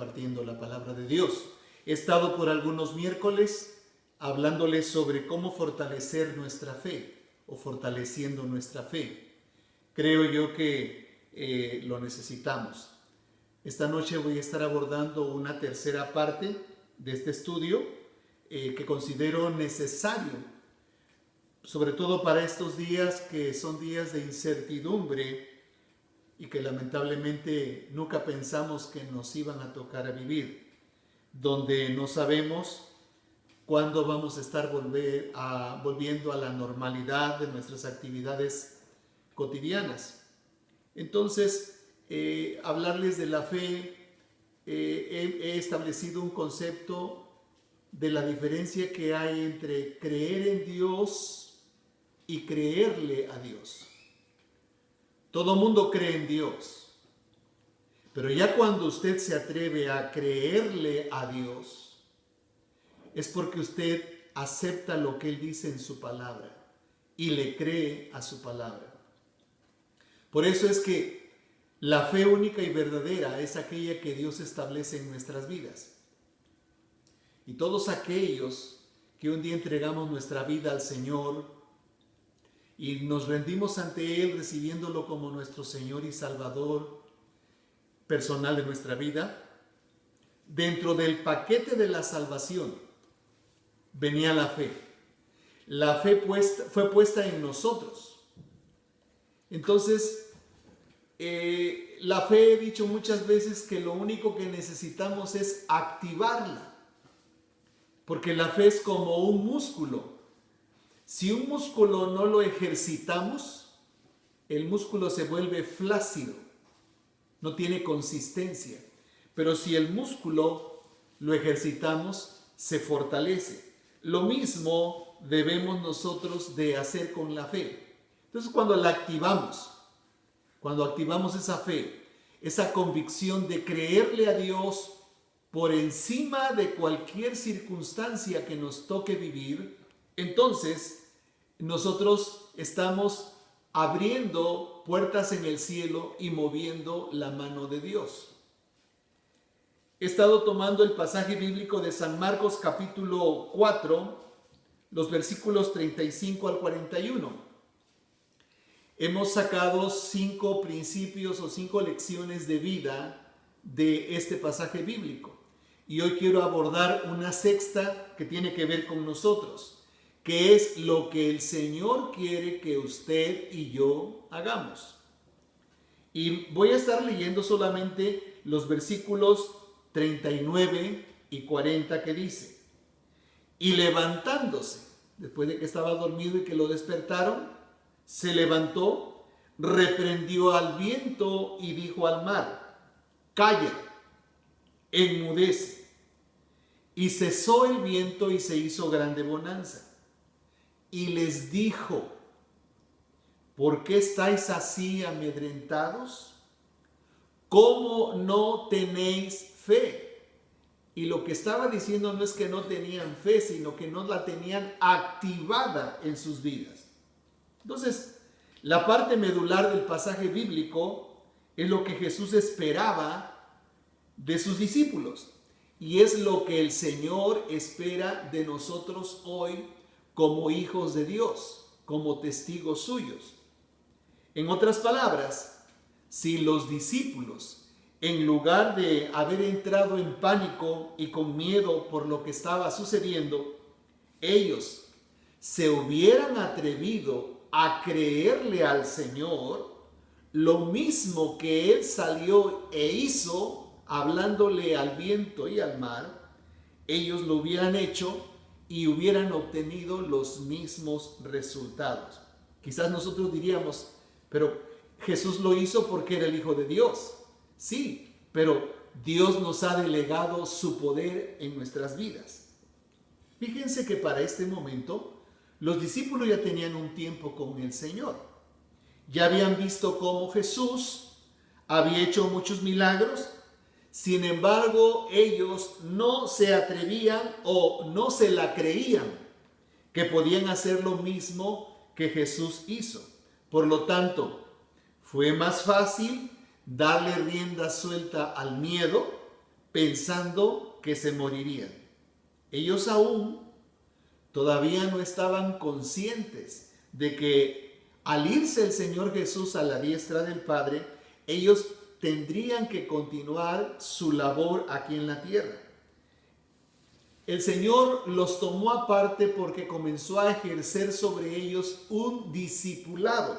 compartiendo la palabra de Dios. He estado por algunos miércoles hablándoles sobre cómo fortalecer nuestra fe o fortaleciendo nuestra fe. Creo yo que lo necesitamos. Esta noche voy a estar abordando una tercera parte de este estudio que considero necesario, sobre todo para estos días que son días de incertidumbre y que lamentablemente nunca pensamos que nos iban a tocar a vivir, donde no sabemos cuándo vamos a estar volviendo a la normalidad de nuestras actividades cotidianas. Entonces, hablarles de la fe, he establecido un concepto de la diferencia que hay entre creer en Dios y creerle a Dios. Todo mundo cree en Dios, pero ya cuando usted se atreve a creerle a Dios, es porque usted acepta lo que Él dice en su palabra y le cree a su palabra. Por eso es que la fe única y verdadera es aquella que Dios establece en nuestras vidas. Y todos aquellos que un día entregamos nuestra vida al Señor y nos rendimos ante Él recibiéndolo como nuestro Señor y Salvador personal de nuestra vida, dentro del paquete de la salvación venía la fe. La fe fue puesta en nosotros. Entonces, la fe, he dicho muchas veces que lo único que necesitamos es activarla, porque la fe es como un músculo. Si un músculo no lo ejercitamos, el músculo se vuelve flácido, no tiene consistencia. Pero si el músculo lo ejercitamos, se fortalece. Lo mismo debemos nosotros de hacer con la fe. Entonces, cuando activamos esa fe, esa convicción de creerle a Dios por encima de cualquier circunstancia que nos toque vivir, entonces nosotros estamos abriendo puertas en el cielo y moviendo la mano de Dios. He estado tomando el pasaje bíblico de San Marcos capítulo 4, los versículos 35 al 41. Hemos sacado 5 principios o 5 lecciones de vida de este pasaje bíblico. Y hoy quiero abordar una sexta que tiene que ver con nosotros, que es lo que el Señor quiere que usted y yo hagamos. Y voy a estar leyendo solamente los versículos 39 y 40 que dice: y levantándose, después de que estaba dormido y que lo despertaron, se levantó, reprendió al viento y dijo al mar: calla, enmudece. Y cesó el viento y se hizo grande bonanza. Y les dijo: ¿por qué estáis así amedrentados? ¿Cómo no tenéis fe? Y lo que estaba diciendo no es que no tenían fe, sino que no la tenían activada en sus vidas. Entonces, la parte medular del pasaje bíblico es lo que Jesús esperaba de sus discípulos. Y es lo que el Señor espera de nosotros hoy como hijos de Dios, como testigos suyos. En otras palabras, si los discípulos, en lugar de haber entrado en pánico y con miedo por lo que estaba sucediendo, ellos se hubieran atrevido a creerle al Señor, lo mismo que Él salió e hizo hablándole al viento y al mar, ellos lo hubieran hecho y hubieran obtenido los mismos resultados. Quizás nosotros diríamos: pero Jesús lo hizo porque era el Hijo de Dios. Sí, pero Dios nos ha delegado su poder en nuestras vidas. Fíjense que para este momento los discípulos ya tenían un tiempo con el Señor. Ya habían visto cómo Jesús había hecho muchos milagros. Sin embargo, ellos no se atrevían o no se la creían que podían hacer lo mismo que Jesús hizo. Por lo tanto, fue más fácil darle rienda suelta al miedo, pensando que se morirían. Ellos aún todavía no estaban conscientes de que al irse el Señor Jesús a la diestra del Padre, ellos tendrían que continuar su labor aquí en la tierra. El Señor los tomó aparte porque comenzó a ejercer sobre ellos un discipulado.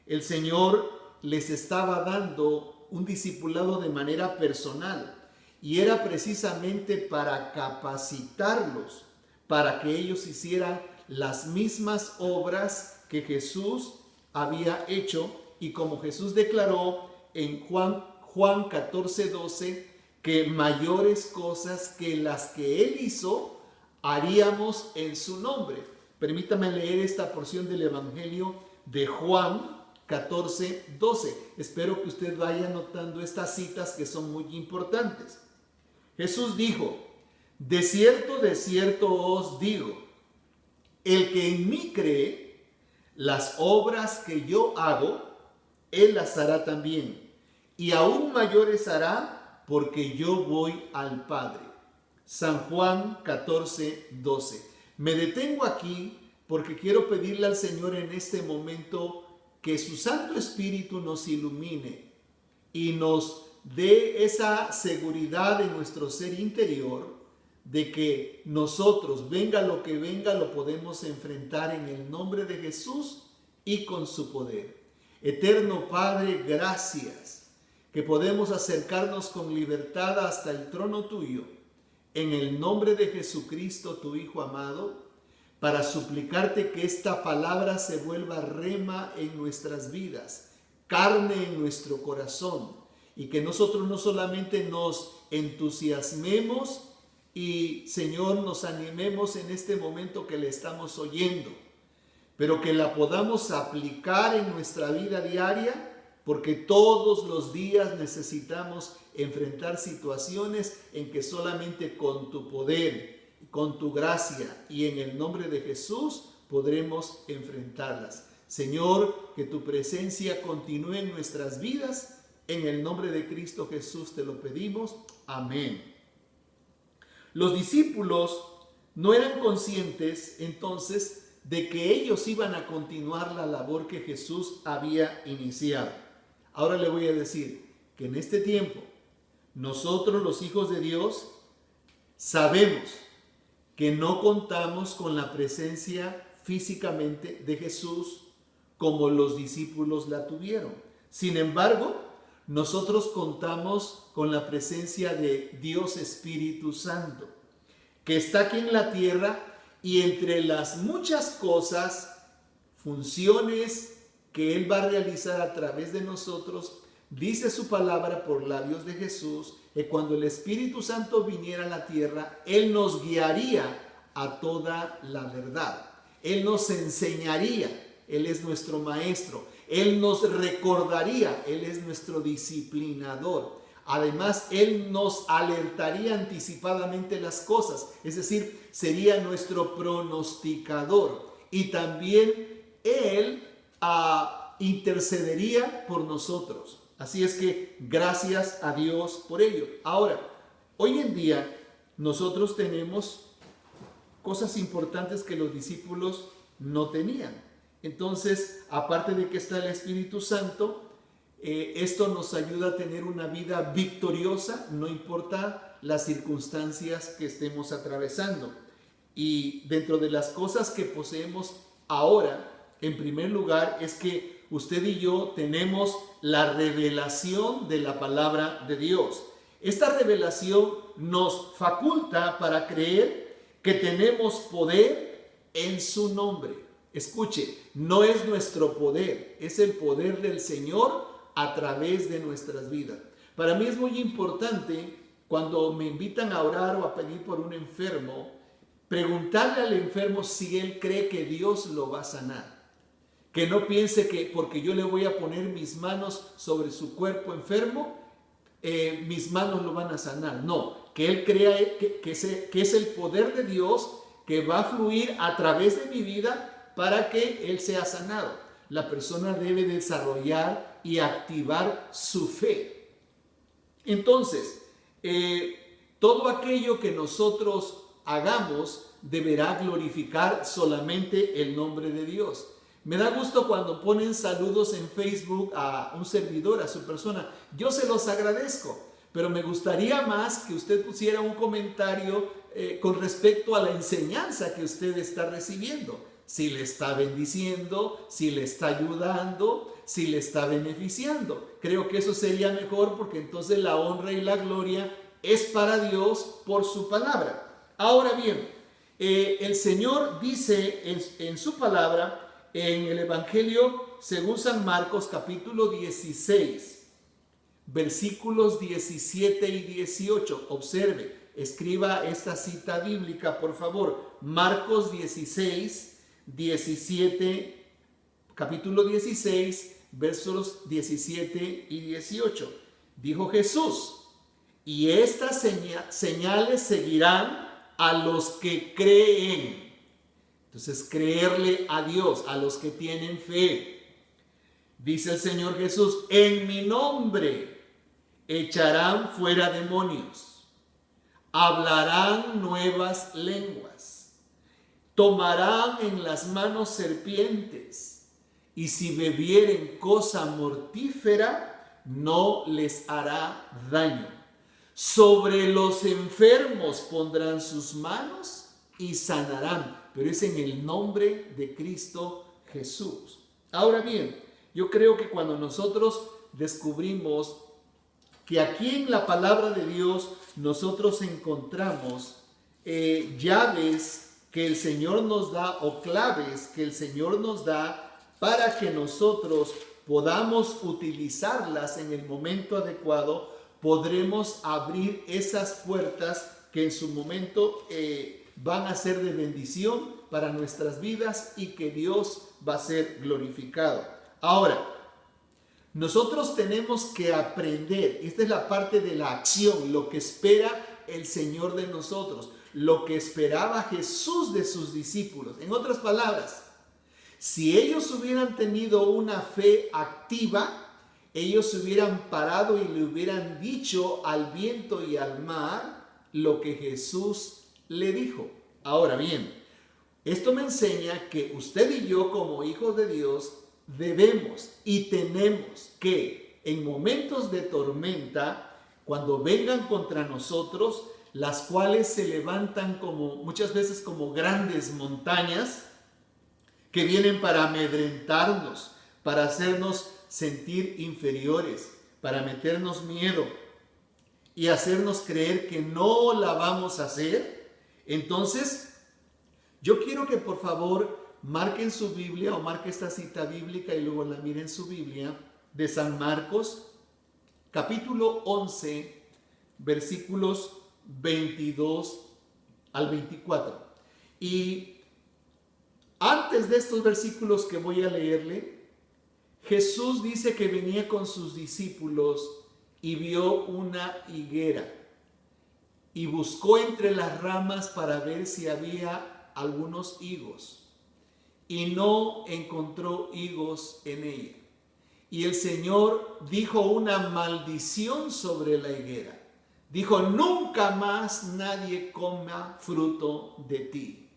El Señor les estaba dando un discipulado de manera personal y era precisamente para capacitarlos, para que ellos hicieran las mismas obras que Jesús había hecho, y como Jesús declaró en Juan 14:12, que mayores cosas que las que Él hizo haríamos en su nombre. Permítame leer esta porción del Evangelio de Juan 14:12. Espero que usted vaya anotando estas citas que son muy importantes. Jesús dijo: de cierto os digo, el que en mí cree, las obras que yo hago, él las hará también, y aún mayores hará, porque yo voy al Padre. San Juan 14:12. Me detengo aquí porque quiero pedirle al Señor en este momento que su Santo Espíritu nos ilumine y nos dé esa seguridad en nuestro ser interior de que nosotros, venga lo que venga, lo podemos enfrentar en el nombre de Jesús y con su poder. Eterno Padre, gracias que podemos acercarnos con libertad hasta el trono tuyo, en el nombre de Jesucristo, tu Hijo amado, para suplicarte que esta palabra se vuelva rema en nuestras vidas, carne en nuestro corazón, y que nosotros no solamente nos entusiasmemos y, Señor, nos animemos en este momento que le estamos oyendo, pero que la podamos aplicar en nuestra vida diaria, porque todos los días necesitamos enfrentar situaciones en que solamente con tu poder, con tu gracia y en el nombre de Jesús podremos enfrentarlas. Señor, que tu presencia continúe en nuestras vidas. En el nombre de Cristo Jesús te lo pedimos. Amén. Los discípulos no eran conscientes entonces de que ellos iban a continuar la labor que Jesús había iniciado. Ahora le voy a decir que en este tiempo nosotros, los hijos de Dios, sabemos que no contamos con la presencia físicamente de Jesús como los discípulos la tuvieron. Sin embargo, nosotros contamos con la presencia de Dios Espíritu Santo, que está aquí en la tierra, y entre las muchas cosas, funciones que Él va a realizar a través de nosotros, dice su palabra por labios de Jesús, que cuando el Espíritu Santo viniera a la tierra, Él nos guiaría a toda la verdad. Él nos enseñaría, Él es nuestro maestro. Él nos recordaría, Él es nuestro disciplinador. Además, Él nos alertaría anticipadamente las cosas, es decir, sería nuestro pronosticador. Y también Él intercedería por nosotros. Así es que gracias a Dios por ello. Ahora, hoy en día nosotros tenemos cosas importantes que los discípulos no tenían. Entonces, aparte de que está el Espíritu Santo, esto nos ayuda a tener una vida victoriosa, no importa las circunstancias que estemos atravesando. Y dentro de las cosas que poseemos ahora, en primer lugar, es que usted y yo tenemos la revelación de la palabra de Dios. Esta revelación nos faculta para creer que tenemos poder en su nombre. Escuche, no es nuestro poder, es el poder del Señor a través de nuestras vidas. Para mí es muy importante, cuando me invitan a orar o a pedir por un enfermo, preguntarle al enfermo si él cree que Dios lo va a sanar. Que no piense que porque yo le voy a poner mis manos sobre su cuerpo enfermo, mis manos lo van a sanar. No, que él crea que es el poder de Dios que va a fluir a través de mi vida para que él sea sanado. La persona debe desarrollar y activar su fe. Entonces, todo aquello que nosotros hagamos deberá glorificar solamente el nombre de Dios. Me da gusto cuando ponen saludos en Facebook a un servidor, a su persona. Yo se los agradezco, pero me gustaría más que usted pusiera un comentario con respecto a la enseñanza que usted está recibiendo. Si le está bendiciendo, si le está ayudando, si le está beneficiando. Creo que eso sería mejor, porque entonces la honra y la gloria es para Dios por su palabra. Ahora bien, el Señor dice en su palabra, en el Evangelio según San Marcos, capítulo 16, versículos 17 y 18. Observe, escriba esta cita bíblica, por favor. Marcos 16, 17, capítulo 16, versos 17 y 18. Dijo Jesús: y estas señales seguirán a los que creen. Entonces, creerle a Dios, a los que tienen fe. Dice el Señor Jesús: en mi nombre echarán fuera demonios, hablarán nuevas lenguas, tomarán en las manos serpientes, y si bebieren cosa mortífera, no les hará daño. Sobre los enfermos pondrán sus manos y sanarán, pero es en el nombre de Cristo Jesús. Ahora bien, yo creo que cuando nosotros descubrimos que aquí en la palabra de Dios nosotros encontramos llaves que el Señor nos da, o claves que el Señor nos da para que nosotros podamos utilizarlas en el momento adecuado, podremos abrir esas puertas que en su momento van a ser de bendición para nuestras vidas y que Dios va a ser glorificado. Ahora, nosotros tenemos que aprender, esta es la parte de la acción, lo que espera el Señor de nosotros, lo que esperaba Jesús de sus discípulos. En otras palabras, si ellos hubieran tenido una fe activa, ellos se hubieran parado y le hubieran dicho al viento y al mar lo que Jesús le dijo. Ahora bien, esto me enseña que usted y yo, como hijos de Dios, debemos y tenemos que, en momentos de tormenta, cuando vengan contra nosotros, las cuales se levantan muchas veces como grandes montañas que vienen para amedrentarnos, para hacernos sentir inferiores, para meternos miedo y hacernos creer que no la vamos a hacer. Entonces, yo quiero que por favor marquen su Biblia, o marque esta cita bíblica y luego la miren en su Biblia, de San Marcos, capítulo 11, versículos 22 al 24. Y antes de estos versículos que voy a leerle, Jesús dice que venía con sus discípulos y vio una higuera y buscó entre las ramas para ver si había algunos higos, y no encontró higos en ella. Y el Señor dijo una maldición sobre la higuera. Dijo: nunca más nadie coma fruto de ti.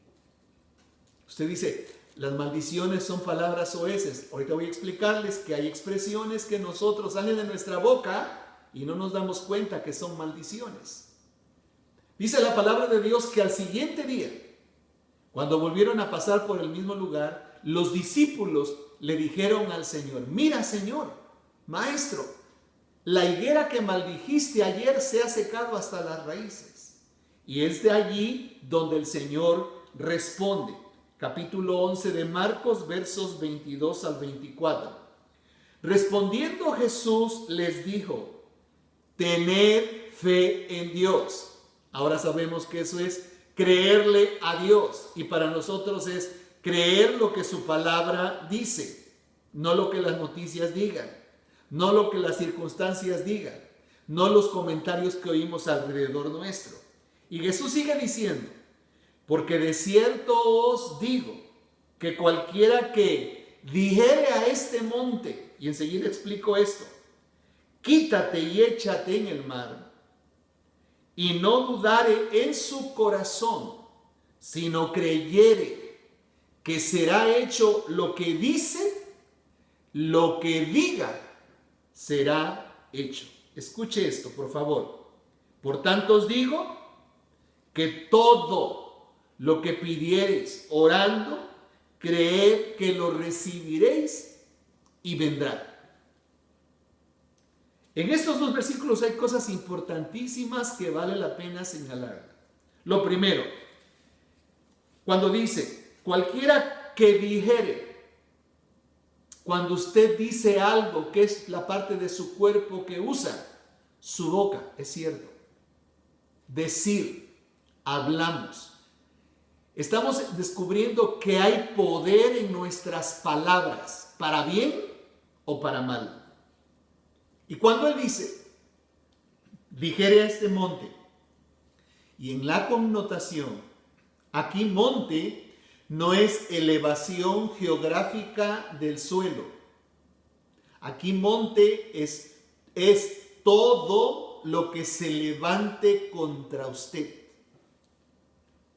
Usted dice, las maldiciones son palabras soeces. Ahorita voy a explicarles que hay expresiones que nosotros salen de nuestra boca y no nos damos cuenta que son maldiciones. Dice la palabra de Dios que al siguiente día, cuando volvieron a pasar por el mismo lugar, los discípulos le dijeron al Señor: mira, Señor, Maestro, la higuera que maldijiste ayer se ha secado hasta las raíces. Y es de allí donde el Señor responde. Capítulo 11 de Marcos, versos 22 al 24. Respondiendo Jesús les dijo: tened fe en Dios. Ahora sabemos que eso es creerle a Dios, y para nosotros es creer lo que su palabra dice, no lo que las noticias digan, no lo que las circunstancias digan, no los comentarios que oímos alrededor nuestro. Y Jesús sigue diciendo: porque de cierto os digo que cualquiera que dijere a este monte, y enseguida explico esto, quítate y échate en el mar, y no dudare en su corazón, sino creyere que será hecho lo que dice, lo que diga será hecho. Escuche esto, por favor. Por tanto os digo que todo lo que pidiereis orando, creed que lo recibiréis y vendrá. En estos dos versículos hay cosas importantísimas que vale la pena señalar. Lo primero, cuando dice, cualquiera que dijere, cuando usted dice algo que es la parte de su cuerpo que usa, su boca, es cierto. Decir, hablamos. Estamos descubriendo que hay poder en nuestras palabras, para bien o para mal. Y cuando él dice, dijere a este monte, y en la connotación, aquí monte no es elevación geográfica del suelo. Aquí monte es todo lo que se levante contra usted.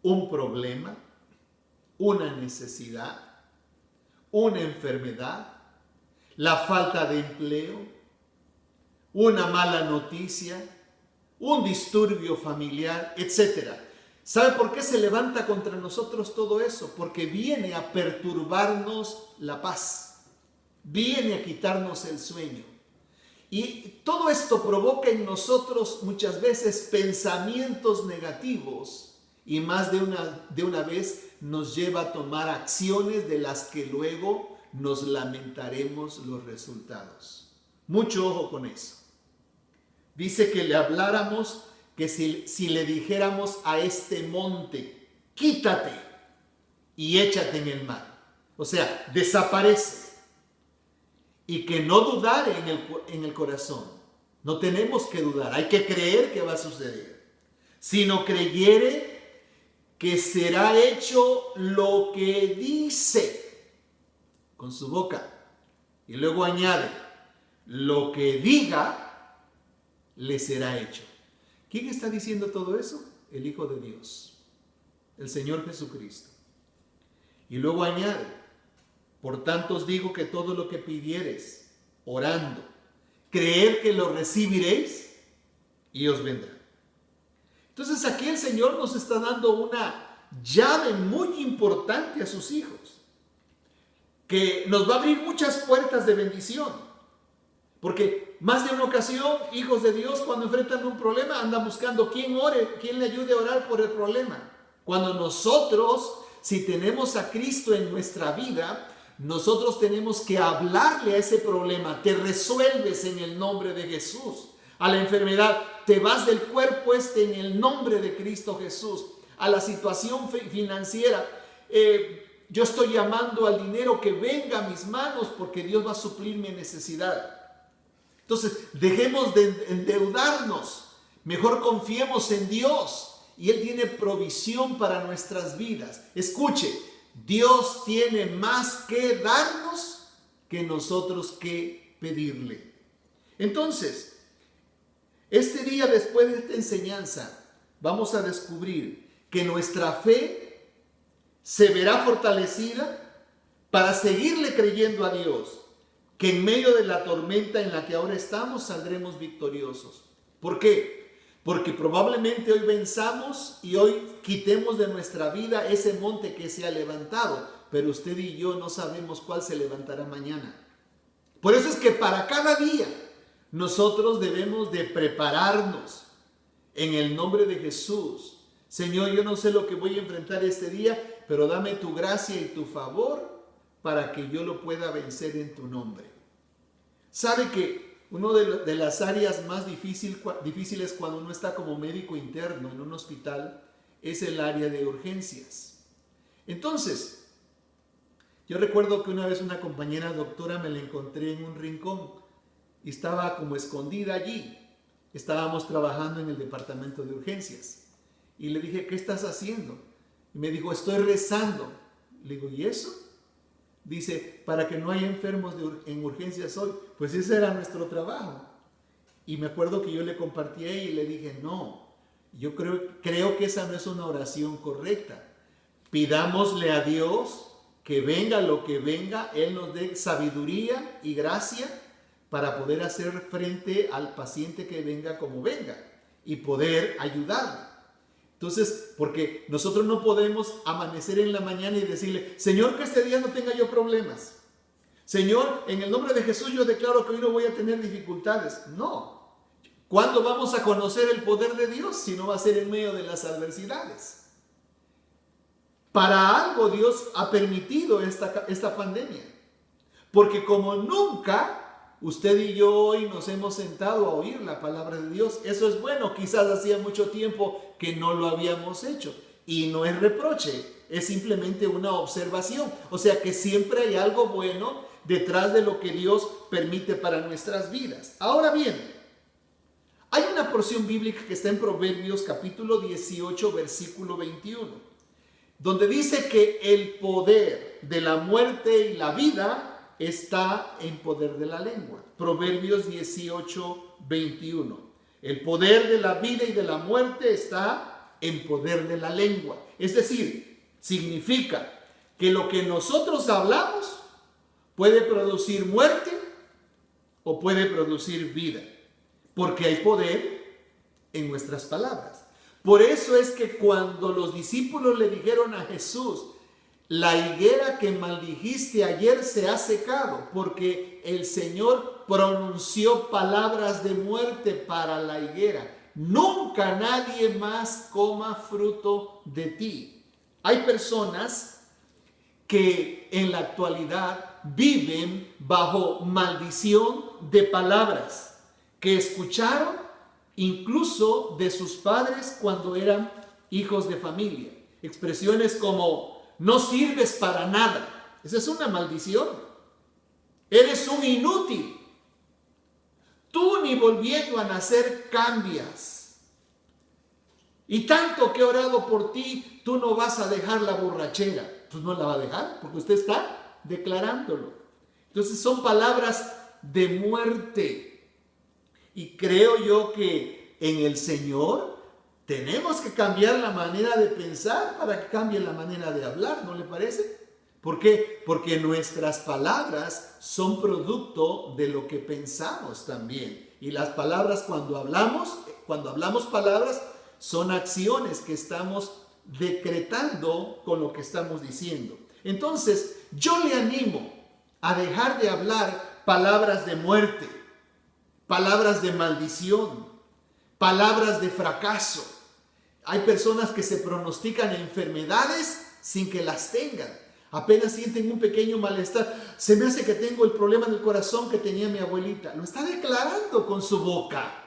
Un problema, una necesidad, una enfermedad, la falta de empleo, una mala noticia, un disturbio familiar, etc. ¿Sabe por qué se levanta contra nosotros todo eso? Porque viene a perturbarnos la paz, viene a quitarnos el sueño. Y todo esto provoca en nosotros muchas veces pensamientos negativos y más de una vez nos lleva a tomar acciones de las que luego nos lamentaremos los resultados. Mucho ojo con eso. Dice que le habláramos, que si le dijéramos a este monte, quítate y échate en el mar. O sea, desaparece. Y que no dudare en el corazón. No tenemos que dudar, hay que creer que va a suceder. Sino creyere que será hecho lo que dice con su boca. Y luego añade, lo que diga le será hecho. ¿Quién está diciendo todo eso? El Hijo de Dios, el Señor Jesucristo. Y luego añade, por tanto os digo que todo lo que pidiereis, orando, creed que lo recibiréis y os vendrá. Entonces aquí el Señor nos está dando una llave muy importante a sus hijos, que nos va a abrir muchas puertas de bendición. Porque más de una ocasión, hijos de Dios, cuando enfrentan un problema, andan buscando quién ore, quién le ayude a orar por el problema. Cuando nosotros, si tenemos a Cristo en nuestra vida, nosotros tenemos que hablarle a ese problema. Te resuelves en el nombre de Jesús. A la enfermedad, te vas del cuerpo en el nombre de Cristo Jesús. A la situación financiera, yo estoy llamando al dinero que venga a mis manos porque Dios va a suplir mi necesidad. Entonces, dejemos de endeudarnos, mejor confiemos en Dios y Él tiene provisión para nuestras vidas. Escuche, Dios tiene más que darnos que nosotros que pedirle. Entonces, este día después de esta enseñanza, vamos a descubrir que nuestra fe se verá fortalecida para seguirle creyendo a Dios, que en medio de la tormenta en la que ahora estamos saldremos victoriosos. ¿Por qué? Porque probablemente hoy venzamos y hoy quitemos de nuestra vida ese monte que se ha levantado, pero usted y yo no sabemos cuál se levantará mañana. Por eso es que para cada día nosotros debemos de prepararnos en el nombre de Jesús. Señor, yo no sé lo que voy a enfrentar este día, pero dame tu gracia y tu favor para que yo lo pueda vencer en tu nombre. ¿Sabe que una de las áreas más difíciles cuando uno está como médico interno en un hospital es el área de urgencias? Entonces, yo recuerdo que una vez una compañera doctora me la encontré en un rincón y estaba como escondida allí. Estábamos trabajando en el departamento de urgencias y le dije, ¿qué estás haciendo? Y me dijo, estoy rezando. Le digo, ¿y eso? Dice, para que no haya enfermos en urgencias hoy. Pues ese era nuestro trabajo. Y me acuerdo que yo le compartí a ella y le dije, no, Yo creo que esa no es una oración correcta. Pidámosle a Dios que venga lo que venga, Él nos dé sabiduría y gracia para poder hacer frente al paciente que venga como venga y poder ayudarle. Entonces, porque nosotros no podemos amanecer en la mañana y decirle, Señor, que este día no tenga yo problemas. Señor, en el nombre de Jesús yo declaro que hoy no voy a tener dificultades. No. ¿Cuándo vamos a conocer el poder de Dios si no va a ser en medio de las adversidades? Para algo Dios ha permitido esta pandemia. Porque como nunca, usted y yo hoy nos hemos sentado a oír la palabra de Dios. Eso es bueno, quizás hacía mucho tiempo que no lo habíamos hecho. Y no es reproche, es simplemente una observación. O sea que siempre hay algo bueno detrás de lo que Dios permite para nuestras vidas. Ahora bien, hay una porción bíblica que está en Proverbios capítulo 18, versículo 21. Donde dice que el poder de la muerte y la vida está en poder de la lengua. Proverbios 18, 21. El poder de la vida y de la muerte está en poder de la lengua. Es decir, significa que lo que nosotros hablamos puede producir muerte o puede producir vida. Porque hay poder en nuestras palabras. Por eso es que cuando los discípulos le dijeron a Jesús, la higuera que maldijiste ayer se ha secado, porque el Señor pronunció palabras de muerte para la higuera. Nunca nadie más coma fruto de ti. Hay personas que en la actualidad viven bajo maldición de palabras que escucharon incluso de sus padres cuando eran hijos de familia. Expresiones como, no sirves para nada. Esa es una maldición. Eres un inútil. Tú ni volviendo a nacer cambias. Y tanto que he orado por ti, tú no vas a dejar la borrachera. Pues no la va a dejar porque usted está declarándolo. Entonces son palabras de muerte. Y creo yo que en el Señor tenemos que cambiar la manera de pensar para que cambie la manera de hablar, ¿no le parece? ¿Por qué? Porque nuestras palabras son producto de lo que pensamos también. Y las palabras cuando hablamos palabras, son acciones que estamos decretando con lo que estamos diciendo. Entonces, yo le animo a dejar de hablar palabras de muerte, palabras de maldición, palabras de fracaso. Hay personas que se pronostican enfermedades sin que las tengan. Apenas sienten un pequeño malestar. Se me hace que tengo el problema del corazón que tenía mi abuelita. Lo está declarando con su boca.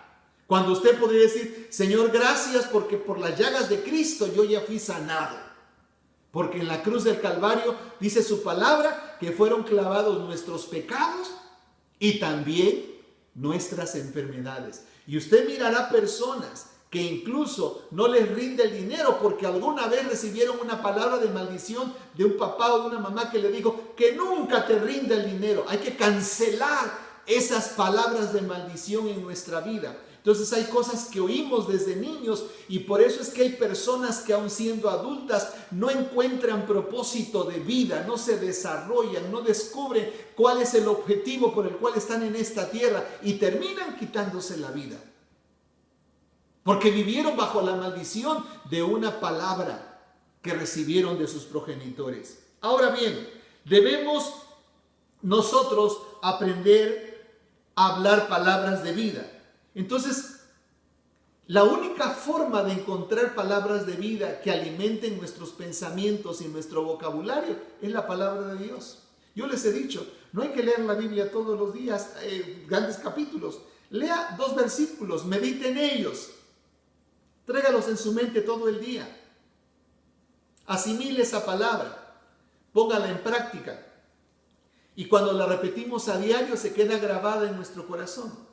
Cuando usted podría decir, Señor, gracias porque por las llagas de Cristo yo ya fui sanado. Porque en la cruz del Calvario dice su palabra que fueron clavados nuestros pecados y también nuestras enfermedades. Y usted mirará personas que incluso no les rinde el dinero porque alguna vez recibieron una palabra de maldición de un papá o de una mamá que le dijo que nunca te rinde el dinero. Hay que cancelar esas palabras de maldición en nuestra vida. Entonces hay cosas que oímos desde niños y por eso es que hay personas que aún siendo adultas no encuentran propósito de vida, no se desarrollan, no descubren cuál es el objetivo por el cual están en esta tierra y terminan quitándose la vida. Porque vivieron bajo la maldición de una palabra que recibieron de sus progenitores. Ahora bien, debemos nosotros aprender a hablar palabras de vida. Entonces, la única forma de encontrar palabras de vida que alimenten nuestros pensamientos y nuestro vocabulario es la palabra de Dios. Yo les he dicho, no hay que leer la Biblia todos los días, grandes capítulos. Lea 2 versículos, medite en ellos. Tráigalos en su mente todo el día. Asimile esa palabra. Póngala en práctica. Y cuando la repetimos a diario se queda grabada en nuestro corazón.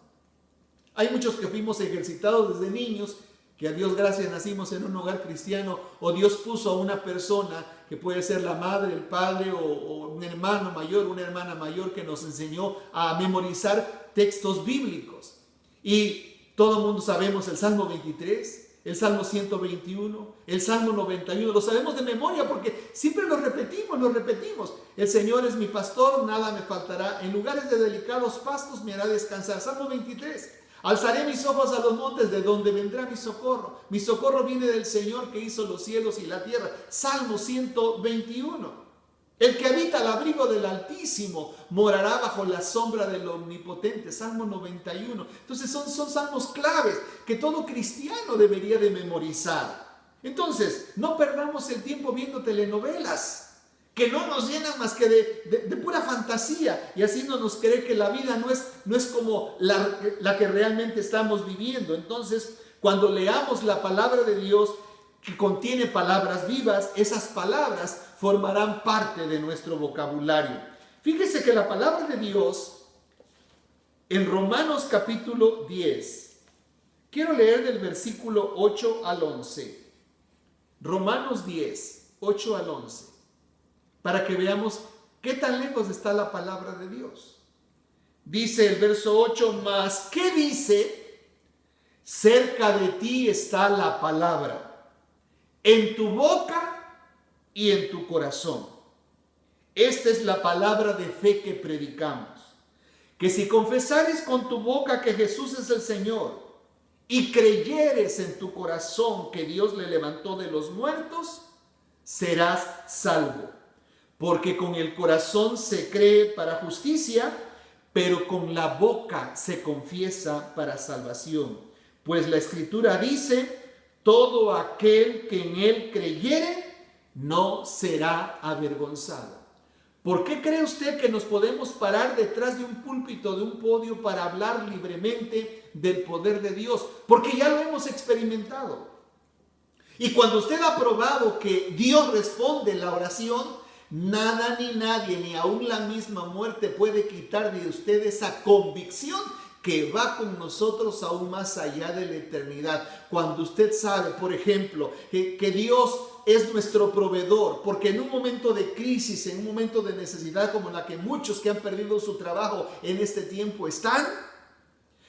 Hay muchos que fuimos ejercitados desde niños, que a Dios gracias nacimos en un hogar cristiano, o Dios puso a una persona, que puede ser la madre, el padre, o un hermano mayor, una hermana mayor, que nos enseñó a memorizar textos bíblicos. Y todo el mundo sabemos el Salmo 23, el Salmo 121, el Salmo 91, lo sabemos de memoria porque siempre lo repetimos, lo repetimos. El Señor es mi pastor, nada me faltará, en lugares de delicados pastos me hará descansar. Salmo 23, alzaré mis ojos a los montes, de donde vendrá mi socorro. Mi socorro viene del Señor que hizo los cielos y la tierra. Salmo 121. El que habita al abrigo del Altísimo morará bajo la sombra del Omnipotente. Salmo 91. Entonces son salmos claves que todo cristiano debería de memorizar. Entonces, no perdamos el tiempo viendo telenovelas que no nos llenan más que de pura fantasía y haciéndonos creer que la vida no es como la que realmente estamos viviendo. Entonces, cuando leamos la palabra de Dios, que contiene palabras vivas, esas palabras formarán parte de nuestro vocabulario. Fíjese que la palabra de Dios en Romanos capítulo 10, quiero leer del versículo 8 al 11. Romanos 10, 8 al 11, para que veamos qué tan lejos está la palabra de Dios. Dice el verso 8, más, ¿qué dice? Cerca de ti está la palabra, en tu boca y en tu corazón. Esta es la palabra de fe que predicamos, que si confesares con tu boca que Jesús es el Señor y creyeres en tu corazón que Dios le levantó de los muertos, serás salvo. Porque con el corazón se cree para justicia, pero con la boca se confiesa para salvación. Pues la Escritura dice, todo aquel que en él creyere no será avergonzado. ¿Por qué cree usted que nos podemos parar detrás de un púlpito, de un podio, para hablar libremente del poder de Dios? Porque ya lo hemos experimentado. Y cuando usted ha probado que Dios responde la oración, nada ni nadie, ni aún la misma muerte puede quitar de usted esa convicción que va con nosotros aún más allá de la eternidad. Cuando usted sabe, por ejemplo, que Dios es nuestro proveedor, porque en un momento de crisis, en un momento de necesidad como la que muchos que han perdido su trabajo en este tiempo están,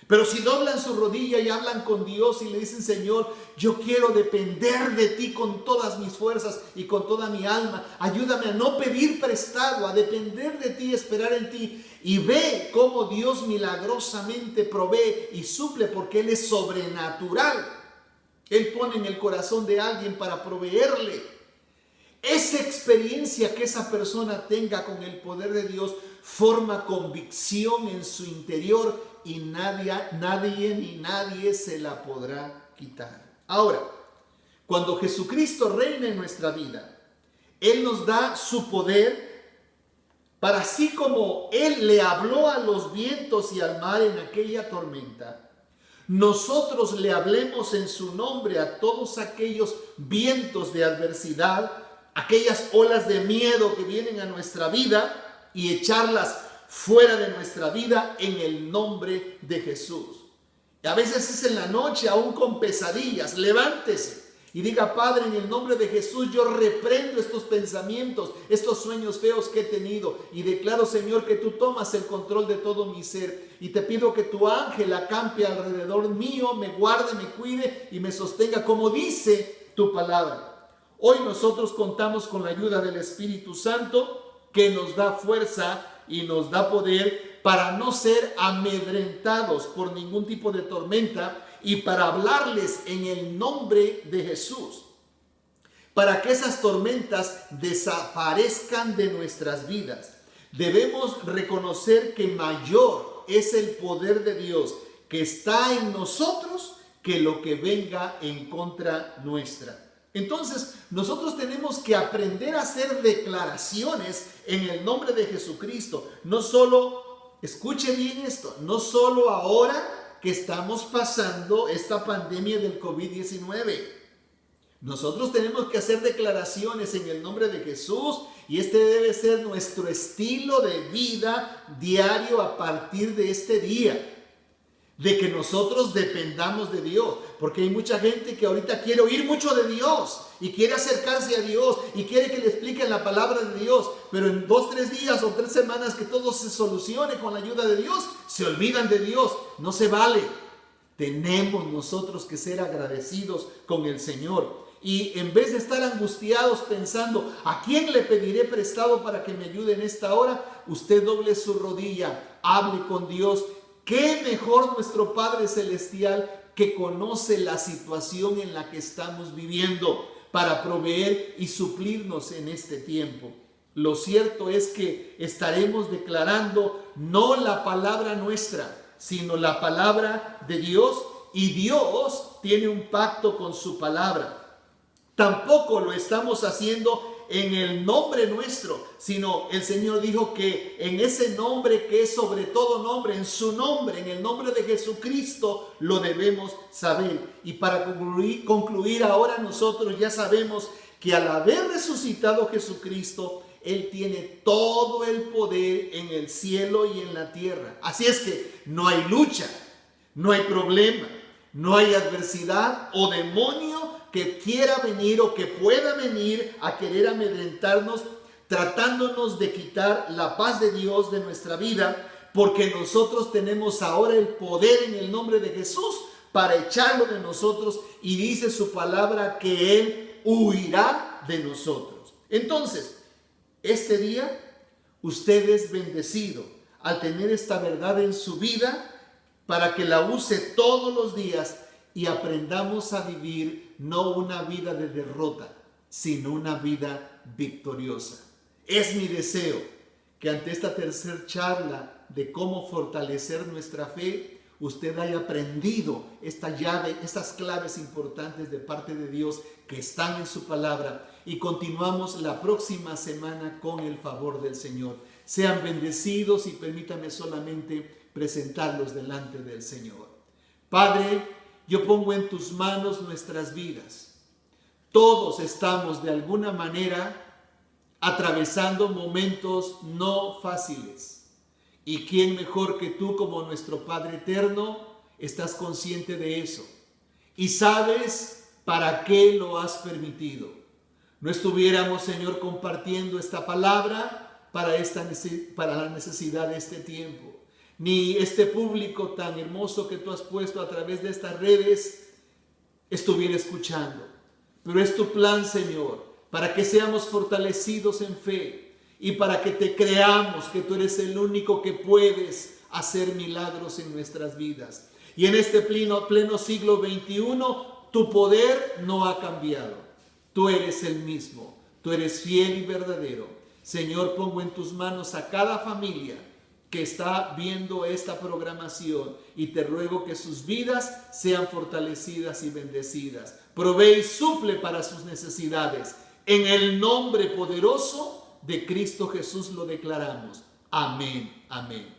pero si doblan su rodilla y hablan con Dios y le dicen, Señor, yo quiero depender de ti con todas mis fuerzas y con toda mi alma. Ayúdame a no pedir prestado, a depender de ti, esperar en ti. Y ve cómo Dios milagrosamente provee y suple, porque Él es sobrenatural. Él pone en el corazón de alguien para proveerle. Esa experiencia que esa persona tenga con el poder de Dios forma convicción en su interior y nadie ni nadie se la podrá quitar. Ahora, cuando Jesucristo reina en nuestra vida, Él nos da su poder para, así como Él le habló a los vientos y al mar en aquella tormenta, nosotros le hablemos en su nombre a todos aquellos vientos de adversidad, aquellas olas de miedo que vienen a nuestra vida, y echarlas fuera de nuestra vida en el nombre de Jesús. Y a veces es en la noche, aún con pesadillas. Levántese y diga, Padre, en el nombre de Jesús, yo reprendo estos pensamientos, estos sueños feos que he tenido, y declaro, Señor, que tú tomas el control de todo mi ser, y te pido que tu ángel acampe alrededor mío, me guarde, me cuide y me sostenga, como dice tu palabra. Hoy nosotros contamos con la ayuda del Espíritu Santo, que nos da fuerza y nos da poder para no ser amedrentados por ningún tipo de tormenta, y para hablarles en el nombre de Jesús, para que esas tormentas desaparezcan de nuestras vidas. Debemos reconocer que mayor es el poder de Dios que está en nosotros que lo que venga en contra nuestra. Entonces, nosotros tenemos que aprender a hacer declaraciones en el nombre de Jesucristo. No solo, escuche bien esto, no solo ahora que estamos pasando esta pandemia del COVID-19. Nosotros tenemos que hacer declaraciones en el nombre de Jesús, y este debe ser nuestro estilo de vida diario a partir de este día. De que nosotros dependamos de Dios, porque hay mucha gente que ahorita quiere oír mucho de Dios y quiere acercarse a Dios y quiere que le expliquen la palabra de Dios, pero en 2, 3 días o 3 semanas que todo se solucione con la ayuda de Dios, se olvidan de Dios. No se vale. Tenemos nosotros que ser agradecidos con el Señor. Y en vez de estar angustiados pensando, ¿a quién le pediré prestado para que me ayude en esta hora? Usted doble su rodilla, hable con Dios. ¿Qué mejor nuestro Padre Celestial que conoce la situación en la que estamos viviendo para proveer y suplirnos en este tiempo? Lo cierto es que estaremos declarando no la palabra nuestra, sino la palabra de Dios, y Dios tiene un pacto con su palabra. Tampoco lo estamos haciendo en el nombre nuestro, sino el Señor dijo que en ese nombre que es sobre todo nombre, en su nombre, en el nombre de Jesucristo, lo debemos saber. Y para concluir ahora, nosotros ya sabemos que al haber resucitado Jesucristo, Él tiene todo el poder en el cielo y en la tierra. Así es que no hay lucha, no hay problema, no hay adversidad o demonio que quiera venir o que pueda venir a querer amedrentarnos, tratándonos de quitar la paz de Dios de nuestra vida, porque nosotros tenemos ahora el poder en el nombre de Jesús para echarlo de nosotros, y dice su palabra que Él huirá de nosotros. Entonces, este día usted es bendecido al tener esta verdad en su vida para que la use todos los días y aprendamos a vivir no una vida de derrota, sino una vida victoriosa. Es mi deseo que ante esta tercera charla de cómo fortalecer nuestra fe, usted haya aprendido esta llave, estas claves importantes de parte de Dios que están en su palabra, y continuamos la próxima semana con el favor del Señor. Sean bendecidos y permítame solamente presentarlos delante del Señor. Padre, yo pongo en tus manos nuestras vidas. Todos estamos de alguna manera atravesando momentos no fáciles. ¿Y quién mejor que tú, como nuestro Padre eterno, estás consciente de eso? Y sabes para qué lo has permitido. No estuviéramos, Señor, compartiendo esta palabra para la necesidad de este tiempo. Ni este público tan hermoso que tú has puesto a través de estas redes estuviera escuchando. Pero es tu plan, Señor, para que seamos fortalecidos en fe y para que te creamos que tú eres el único que puedes hacer milagros en nuestras vidas. Y en este pleno siglo XXI, tu poder no ha cambiado. Tú eres el mismo, tú eres fiel y verdadero. Señor, pongo en tus manos a cada familia que está viendo esta programación y te ruego que sus vidas sean fortalecidas y bendecidas. Provee y suple para sus necesidades. En el nombre poderoso de Cristo Jesús lo declaramos. Amén, amén.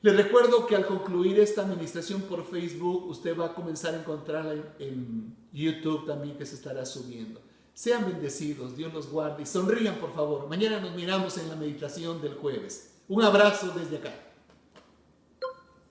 Le recuerdo que al concluir esta administración por Facebook, usted va a comenzar a encontrarla en YouTube también, que se estará subiendo. Sean bendecidos, Dios los guarde y sonrían, por favor. Mañana nos miramos en la meditación del jueves. Un abrazo desde acá.